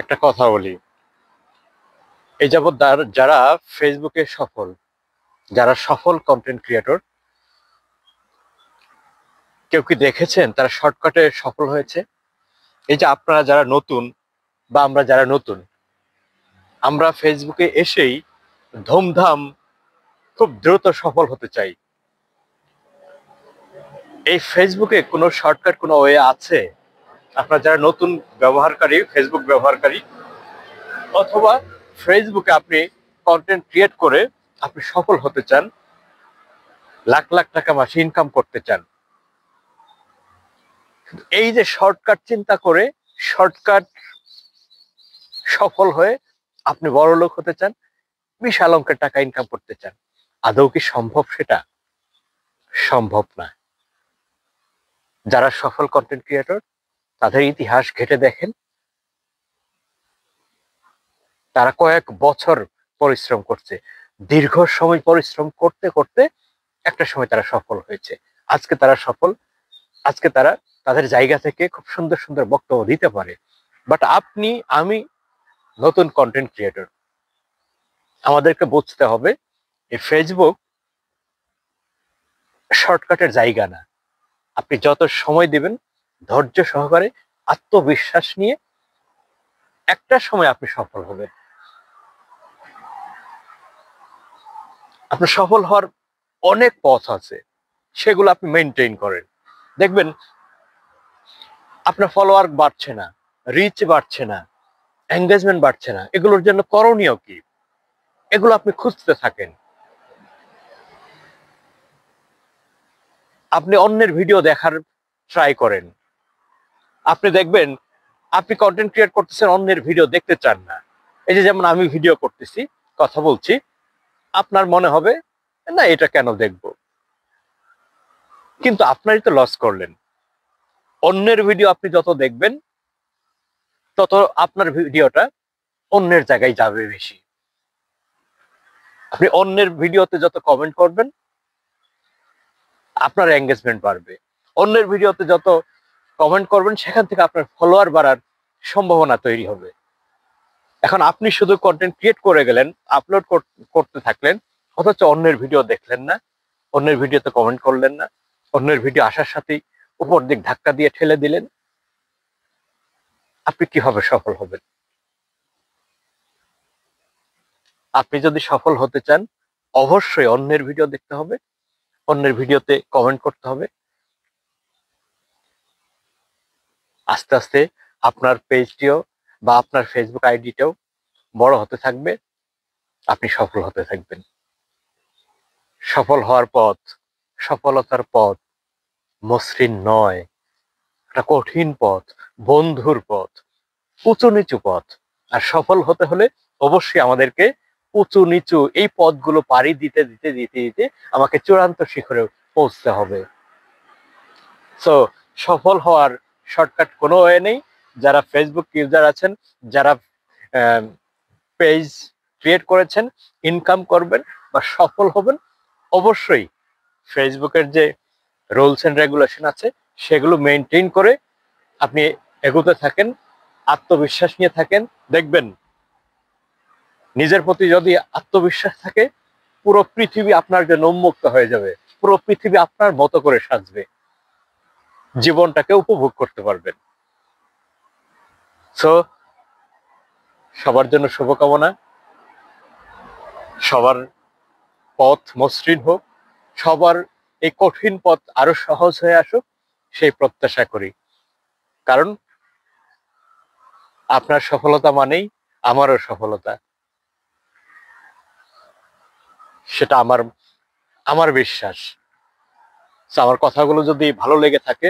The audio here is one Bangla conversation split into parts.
একটা কথা বলি, এই যাবৎ যারা ফেসবুকে সফল, যারা সফল কন্টেন্ট ক্রিয়েটর, কেউ কি দেখেছেন তারা শর্টকাটে সফল হয়েছে? এই যে আপনারা যারা নতুন বা আমরা যারা নতুন, আমরা ফেসবুকে এসেই ধুমধাম খুব দ্রুত সফল হতে চাই। এই ফেসবুকে কোনো শর্টকাট কোনো ওয়ে আছে? আপনারা যারা নতুন ব্যবহারকারী, ফেসবুক ব্যবহারকারী, অথবা ফেসবুকে আপনি কন্টেন্ট ক্রিয়েট করে আপনি সফল হতে চান, লাখ লাখ টাকা মাসে ইনকাম করতে চান, এই যে শর্টকাট চিন্তা করে শর্টকাট সফল হয়ে আপনি বড় লোক হতে চান, বিশাল অঙ্কের টাকা ইনকাম করতে চান, আদৌ কি সম্ভব? সেটা সম্ভব না। যারা সফল কন্টেন্ট ক্রিয়েটর তাদের ইতিহাস ঘেটে দেখেন, তারা কয়েক বছর পরিশ্রম করছে, দীর্ঘ সময় পরিশ্রম করতে করতে একটা সময় তারা সফল হয়েছে। আজকে তারা সফল, আজকে তারা তাদের জায়গা থেকে খুব সুন্দর সুন্দর বক্তব্য দিতে পারে। বাট আপনি, আমি নতুন কন্টেন্ট ক্রিয়েটর, আমাদেরকে বুঝতে হবে এই ফেসবুক শর্টকাটের জায়গা না। আপনি যত সময় দিবেন ধৈর্য সহকারে, আত্মবিশ্বাস নিয়ে, একটা সময় আপনি সফল হবেন। আপনার সফল হওয়ার অনেক পথ আছে, সেগুলো আপনি মেনটেন করেন, দেখবেন আপনার ফলোয়ার বাড়ছে না, রিচ বাড়ছে না, এঙ্গেজমেন্ট বাড়ছে না। এগুলোর জন্য করণীয় কি? এগুলো আপনি খুঁজতে থাকেন। আপনি অন্যের ভিডিও দেখার ট্রাই করেন, আপনি দেখবেন আপনি কন্টেন্ট ক্রিয়েট করতেছেন, অন্যের ভিডিও দেখতে চান না। এই যে যেমন আমি ভিডিও করতেছি, কথা বলছি, আপনার মনে হবে না এটা কেন দেখব, কিন্তু আপনারই তো লস করলেন। অন্যের ভিডিও আপনি যত দেখবেন তত আপনার ভিডিওটা অন্যের জায়গায় যাবে বেশি। আপনি অন্যের ভিডিওতে যত কমেন্ট করবেন আপনার এঙ্গেজমেন্ট বাড়বে। অন্যের ভিডিওতে যত কমেন্ট করবেন সেখান থেকে আপনার ফলোয়ার বাড়ার সম্ভাবনা তৈরি হবে। এখন আপনি শুধু কন্টেন্ট ক্রিয়েট করে গেলেন, আপলোড করতে থাকলেন, অথচ অন্যের ভিডিও দেখলেন না, অন্যের ভিডিওতে কমেন্ট করলেন না, অন্যের ভিডিও আসার সাথেই উপর দিক ধাক্কা দিয়ে ঠেলে দিলেন, আপনি কিভাবে সফল হবেন? আপনি যদি সফল হতে চান অবশ্যই অন্যের ভিডিও দেখতে হবে, অন্যের ভিডিওতে কমেন্ট করতে হবে। আস্তে আস্তে আপনার পেজটিও বা আপনার ফেসবুক আইডিটাও বড় হতে থাকবে, আপনি সফল হতে থাকবেন। সফল হওয়ার পথ, সফলতার পথ মসৃণ নয়, একটা কঠিন পথ, বন্ধুর পথ, উঁচু নিচু পথ। আর সফল হতে হলে অবশ্যই আমাদেরকে উঁচু নিচু এই পথগুলো পাড়ি দিতে দিতে দিতে দিতে আমাকে চূড়ান্ত শিখরে পৌঁছতে হবে। সো সফল হওয়ার শর্টকাট কোনো ওয়ে নেই। যারা ফেসবুক ইউজার আছেন, যারা পেজ ক্রিয়েট করেছেন, ইনকাম করবেন বা সফল হবেন, অবশ্যই ফেসবুকের যে রুলস এন্ড রেগুলেশন আছে সেগুলো মেনটেন করে আপনি এগোতে থাকেন, আত্মবিশ্বাস নিয়ে থাকেন। দেখবেন নিজের প্রতি যদি আত্মবিশ্বাস থাকে, পুরো পৃথিবী আপনার জন্য উন্মুক্ত হয়ে যাবে, পুরো পৃথিবী আপনার মতো করে সাজবে, জীবনটাকে উপভোগ করতে পারবেন। সো সবার জন্য শুভকামনা, সবার পথ মসৃণ হোক, সবার এই কঠিন পথ আরো সহজ হয়ে আসুক, সেই প্রত্যাশা করি। কারণ আপনার সফলতা মানেই আমারও সফলতা, সেটা আমার আমার বিশ্বাস। আমার কথাগুলো যদি ভালো লেগে থাকে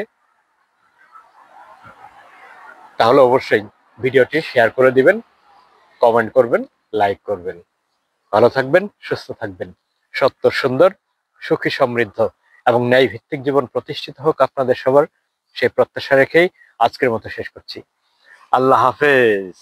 তাহলে অবশ্যই ভিডিওটি শেয়ার করে দিবেন, কমেন্ট করবেন, লাইক করবেন। ভালো থাকবেন, সুস্থ থাকবেন, সত্য সুন্দর, সুখী সমৃদ্ধ এবং ন্যায় ভিত্তিক জীবন প্রতিষ্ঠিত হোক আপনাদের সবার, সেই প্রত্যাশা রেখেই আজকের মতো শেষ করছি। আল্লাহ হাফেজ।